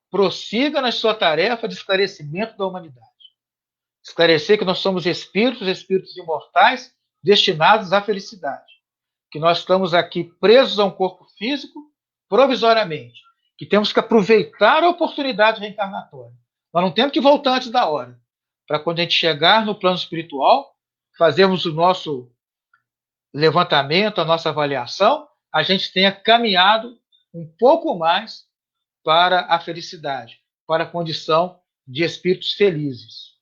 prossiga na sua tarefa de esclarecimento da humanidade. Esclarecer que nós somos espíritos imortais, destinados à felicidade. Que nós estamos aqui presos a um corpo físico provisoriamente. Que temos que aproveitar a oportunidade reencarnatória. Nós não temos que voltar antes da hora. Para quando a gente chegar no plano espiritual, fazermos o nosso levantamento, a nossa avaliação, a gente tenha caminhado um pouco mais para a felicidade, para a condição de espíritos felizes.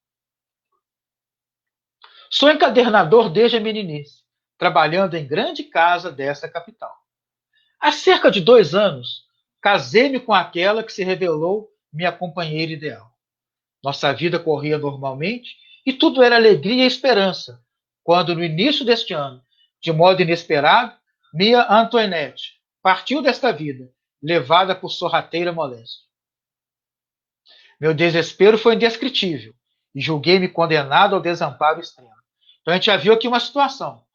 Sou encadernador desde a meninice, trabalhando em grande casa dessa capital. Há cerca de 2 anos, casei-me com aquela que se revelou minha companheira ideal. Nossa vida corria normalmente e tudo era alegria e esperança, quando no início deste ano, de modo inesperado, minha Antoinette partiu desta vida, levada por sorrateira moléstia. Meu desespero foi indescritível e julguei-me condenado ao desamparo extremo. Então a gente já viu aqui uma situação.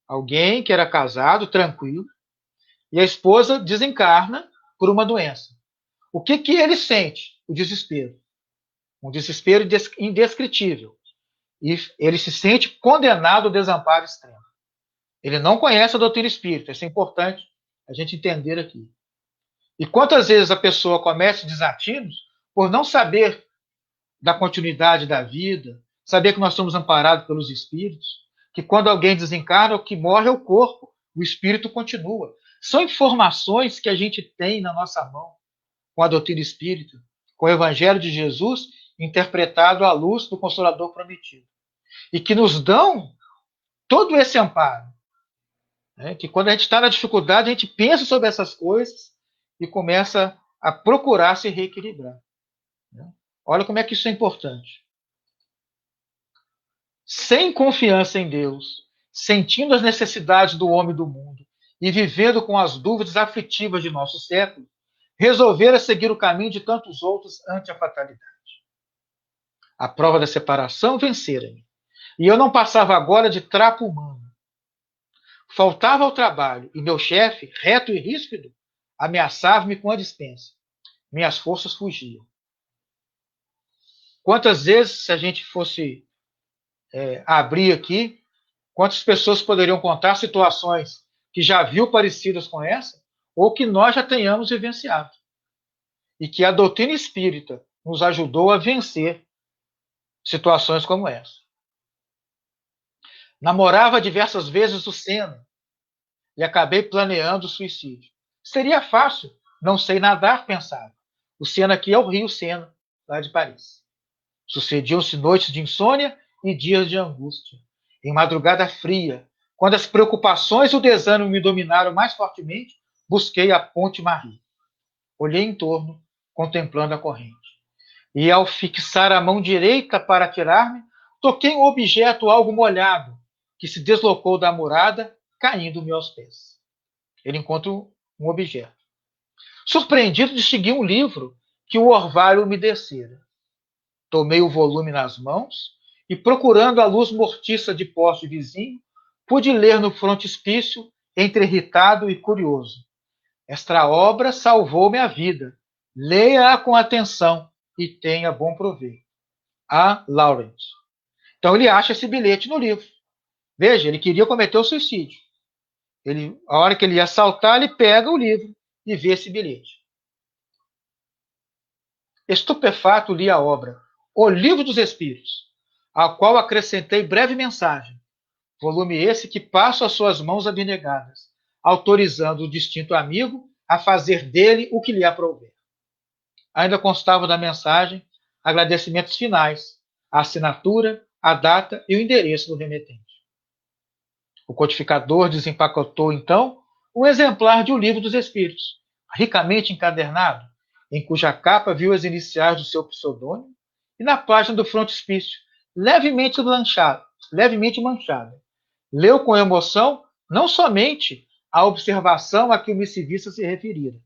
Alguém que era casado, tranquilo, e a esposa desencarna por uma doença. O que ele sente? O desespero. Um desespero indescritível. E ele se sente condenado ao desamparo extremo. Ele não conhece a doutrina espírita. Isso é importante a gente entender aqui. E quantas vezes a pessoa comete desatinos por não saber da continuidade da vida, saber que nós somos amparados pelos espíritos, que quando alguém desencarna, o que morre é o corpo, o espírito continua. São informações que a gente tem na nossa mão com a doutrina espírita, com o Evangelho de Jesus interpretado à luz do Consolador prometido. E que nos dão todo esse amparo. Né? Que quando a gente está na dificuldade, a gente pensa sobre essas coisas e começa a procurar se reequilibrar. Né? Olha como é que isso é importante. Sem confiança em Deus, sentindo as necessidades do homem e do mundo e vivendo com as dúvidas aflitivas de nosso século, resolvera seguir o caminho de tantos outros ante a fatalidade. A prova da separação vencera-me. E eu não passava agora de trapo humano. Faltava ao trabalho e meu chefe, reto e ríspido, ameaçava-me com a dispensa. Minhas forças fugiam. Quantas vezes, se a gente fosse abrir aqui, quantas pessoas poderiam contar situações que já viu parecidas com essa, ou que nós já tenhamos vivenciado. E que a doutrina espírita nos ajudou a vencer situações como essa. Namorava diversas vezes o Sena e acabei planeando o suicídio. Seria fácil, não sei nadar, pensava. O Sena aqui é o Rio Sena, lá de Paris. Sucediam-se noites de insônia e dias de angústia. Em madrugada fria, quando as preocupações e o desânimo me dominaram mais fortemente, busquei a Ponte Marie. Olhei em torno, contemplando a corrente. E ao fixar a mão direita para atirar-me, toquei um objeto algo molhado, que se deslocou da morada, caindo-me aos pés. Ele encontra um objeto. Surpreendido, distingui um livro que o orvalho me descera. Tomei o volume nas mãos e, procurando a luz mortiça de poste vizinho, pude ler no frontispício, entre irritado e curioso. Esta obra salvou minha vida. Leia-a com atenção e tenha bom proveito. A. Lawrence. Então ele acha esse bilhete no livro. Veja, ele queria cometer o suicídio. A hora que ele ia assaltar, ele pega o livro e vê esse bilhete. Estupefato, li a obra. O Livro dos Espíritos, ao qual acrescentei breve mensagem, volume esse que passo às suas mãos abnegadas, autorizando o distinto amigo a fazer dele o que lhe aprouver. Ainda constava da mensagem agradecimentos finais, a assinatura, a data e o endereço do remetente. O codificador desempacotou, então, um exemplar de O Livro dos Espíritos, ricamente encadernado, em cuja capa viu as iniciais do seu pseudônimo e na página do frontispício, levemente manchada. Leu com emoção não somente a observação a que o missivista se referira,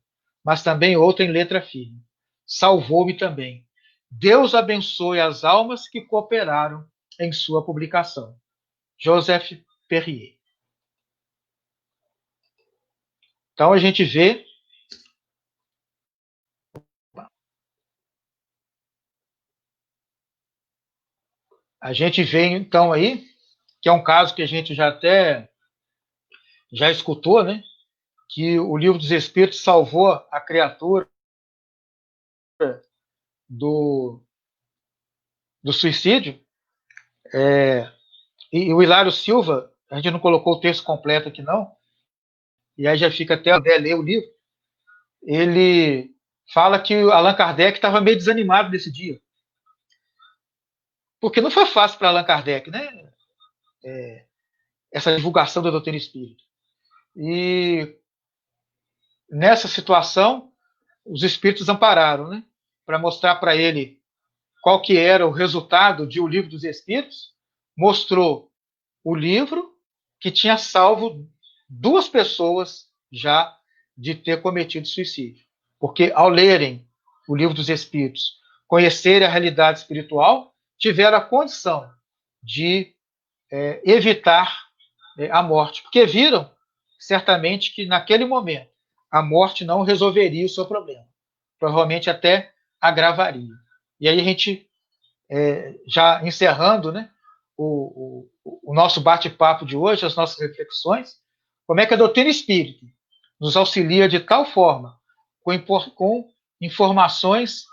mas também outra em letra firme. Salvou-me também. Deus abençoe as almas que cooperaram em sua publicação. Joseph Perrier. Então a gente vê então aí que é um caso que a gente já escutou, né? Que o Livro dos Espíritos salvou a criatura do suicídio. E o Hilário Silva, a gente não colocou o texto completo aqui não, e aí já fica até ler o livro, ele fala que o Allan Kardec estava meio desanimado nesse dia. Porque não foi fácil para Allan Kardec, né? Essa divulgação da doutrina espírita. E nessa situação, os espíritos ampararam, né? Para mostrar para ele qual que era o resultado de O Livro dos Espíritos, mostrou o livro que tinha salvo 2 pessoas já de ter cometido suicídio. Porque ao lerem O Livro dos Espíritos, conhecerem a realidade espiritual, tiveram a condição de evitar a morte, porque viram certamente que naquele momento a morte não resolveria o seu problema, provavelmente até agravaria. E aí a gente, já encerrando, né, o nosso bate-papo de hoje, as nossas reflexões, como é que a doutrina espírita nos auxilia de tal forma, com informações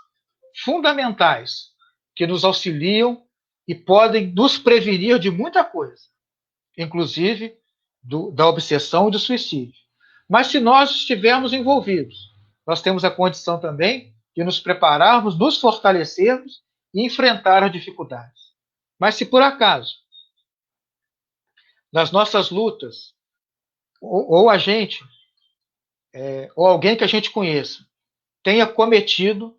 fundamentais, que nos auxiliam e podem nos prevenir de muita coisa, inclusive da obsessão e do suicídio. Mas se nós estivermos envolvidos, nós temos a condição também de nos prepararmos, nos fortalecermos e enfrentar as dificuldades. Mas se por acaso, nas nossas lutas, ou a gente, ou alguém que a gente conheça, tenha cometido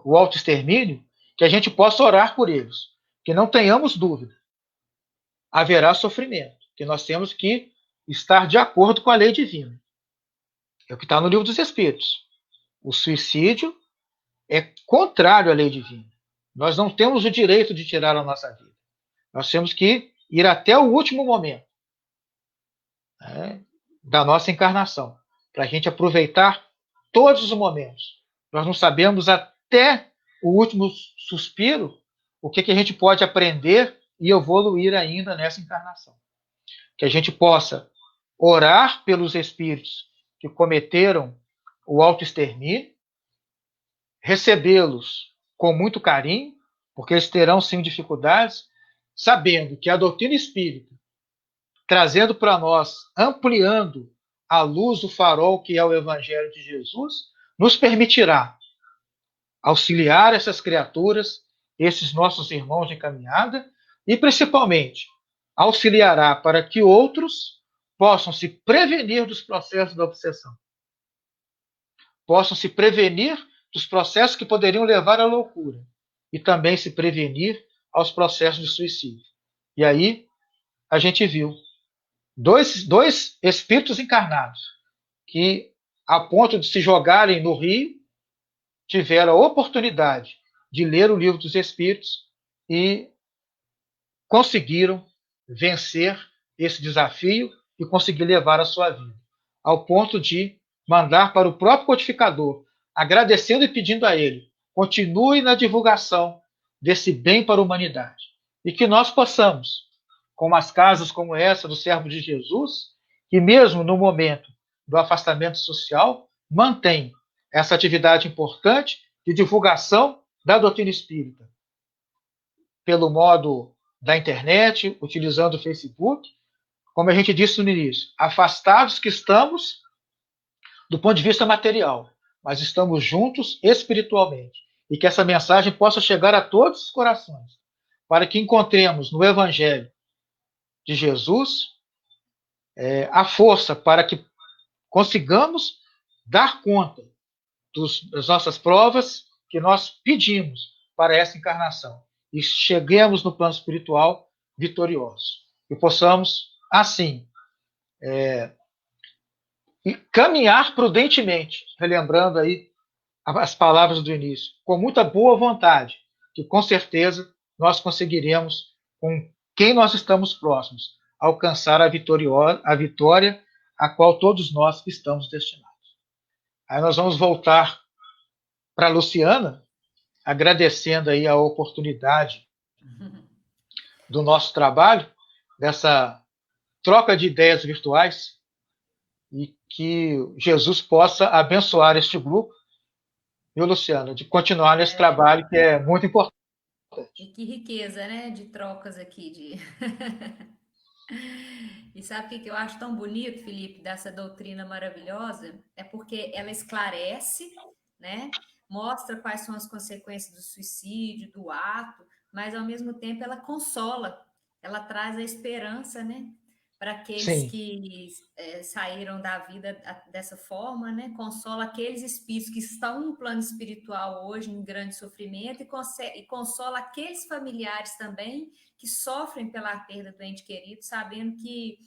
o autoextermínio, que a gente possa orar por eles, que não tenhamos dúvida. Haverá sofrimento, que nós temos que estar de acordo com a lei divina. É o que está no Livro dos Espíritos. O suicídio é contrário à lei divina. Nós não temos o direito de tirar a nossa vida. Nós temos que ir até o último momento, né, da nossa encarnação, para a gente aproveitar todos os momentos. Nós não sabemos até o último suspiro o que a gente pode aprender e evoluir ainda nessa encarnação. Que a gente possa orar pelos espíritos que cometeram o autoextermínio, recebê-los com muito carinho, porque eles terão sim dificuldades, sabendo que a doutrina espírita, trazendo para nós, ampliando a luz do farol que é o Evangelho de Jesus, nos permitirá auxiliar essas criaturas, esses nossos irmãos de caminhada, e principalmente auxiliará para que outros possam se prevenir dos processos da obsessão, possam se prevenir dos processos que poderiam levar à loucura e também se prevenir aos processos de suicídio. E aí a gente viu dois espíritos encarnados que, a ponto de se jogarem no rio, tiveram a oportunidade de ler o Livro dos Espíritos e conseguiram vencer esse desafio e conseguir levar a sua vida, ao ponto de mandar para o próprio codificador, agradecendo e pedindo a ele, continue na divulgação desse bem para a humanidade. E que nós possamos, com umas casas como essa do Servo de Jesus, que mesmo no momento do afastamento social, mantém essa atividade importante de divulgação da doutrina espírita pelo modo da internet, utilizando o Facebook, como a gente disse no início, afastados que estamos do ponto de vista material, mas estamos juntos espiritualmente. E que essa mensagem possa chegar a todos os corações, para que encontremos no Evangelho de Jesus a força para que consigamos dar conta das nossas provas que nós pedimos para essa encarnação e cheguemos no plano espiritual vitoriosos. E possamos, assim, caminhar prudentemente, relembrando aí as palavras do início, com muita boa vontade, que com certeza nós conseguiremos, com quem nós estamos próximos, alcançar a vitória a qual todos nós estamos destinados. Aí nós vamos voltar para a Luciana, agradecendo aí a oportunidade do nosso trabalho, dessa troca de ideias virtuais, e que Jesus possa abençoar este grupo, viu, Luciana, de continuar nesse trabalho que é muito importante. E que riqueza, né, de trocas aqui de E sabe o que eu acho tão bonito, Felipe, dessa doutrina maravilhosa? É porque ela esclarece, né? Mostra quais são as consequências do suicídio, do ato, mas ao mesmo tempo ela consola, ela traz a esperança, né? Para aqueles Sim. que saíram da vida dessa forma, né? Consola aqueles espíritos que estão no plano espiritual hoje em grande sofrimento e consola aqueles familiares também que sofrem pela perda do ente querido, sabendo que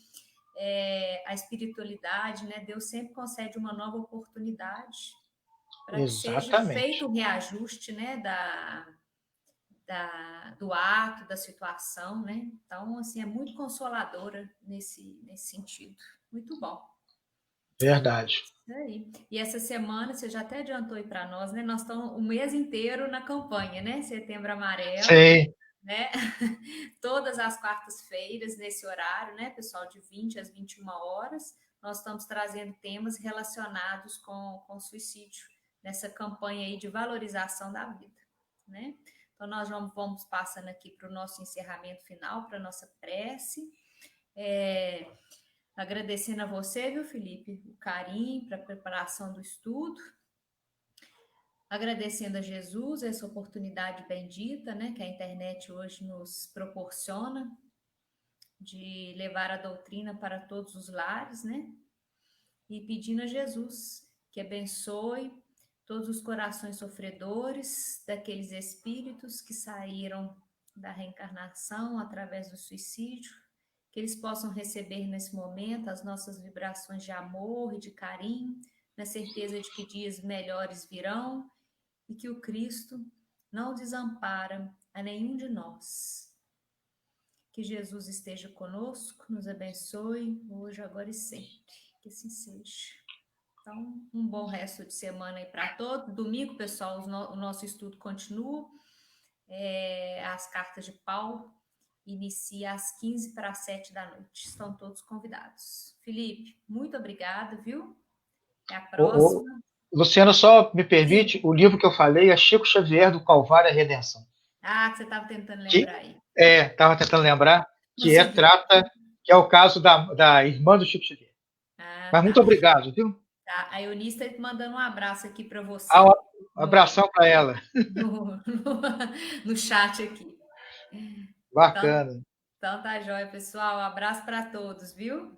a espiritualidade, né? Deus sempre concede uma nova oportunidade para que seja feito Exatamente. o reajuste, né? Do ato, da situação, né? Então, assim, é muito consoladora nesse sentido. Muito bom. Verdade. Isso aí. E essa semana, você já até adiantou aí para nós, né? Nós estamos o mês inteiro na campanha, né? Setembro Amarelo, Sim. né? Todas as quartas-feiras, nesse horário, né, pessoal, de 20 às 21 horas, nós estamos trazendo temas relacionados com suicídio, nessa campanha aí de valorização da vida, né? Então, nós vamos passando aqui para o nosso encerramento final, para a nossa prece. Agradecendo a você, viu, Felipe, o carinho para a preparação do estudo. Agradecendo a Jesus essa oportunidade bendita, né, que a internet hoje nos proporciona, de levar a doutrina para todos os lares, né? E pedindo a Jesus que abençoe todos os corações sofredores daqueles espíritos que saíram da reencarnação através do suicídio, que eles possam receber nesse momento as nossas vibrações de amor e de carinho, na certeza de que dias melhores virão e que o Cristo não desampara a nenhum de nós. Que Jesus esteja conosco, nos abençoe, hoje, agora e sempre. Que assim seja. Então, um bom resto de semana aí para todos. Domingo, pessoal, o nosso estudo continua. As cartas de Paulo inicia às 15 para as 7 da noite. Estão todos convidados. Felipe, muito obrigada, viu? Até a próxima. Luciana, só me permite, Sim. o livro que eu falei é Chico Xavier do Calvário à Redenção. Que você estava tentando Que lembrar aí. estava tentando lembrar, Conseguiu. que é o caso da irmã do Chico Xavier. Mas Tá. muito obrigado, viu? Tá. A Eunice está mandando um abraço aqui para Um você. abração para ela. No chat aqui. Então, Bacana. então tá jóia, pessoal. Um abraço para todos, viu?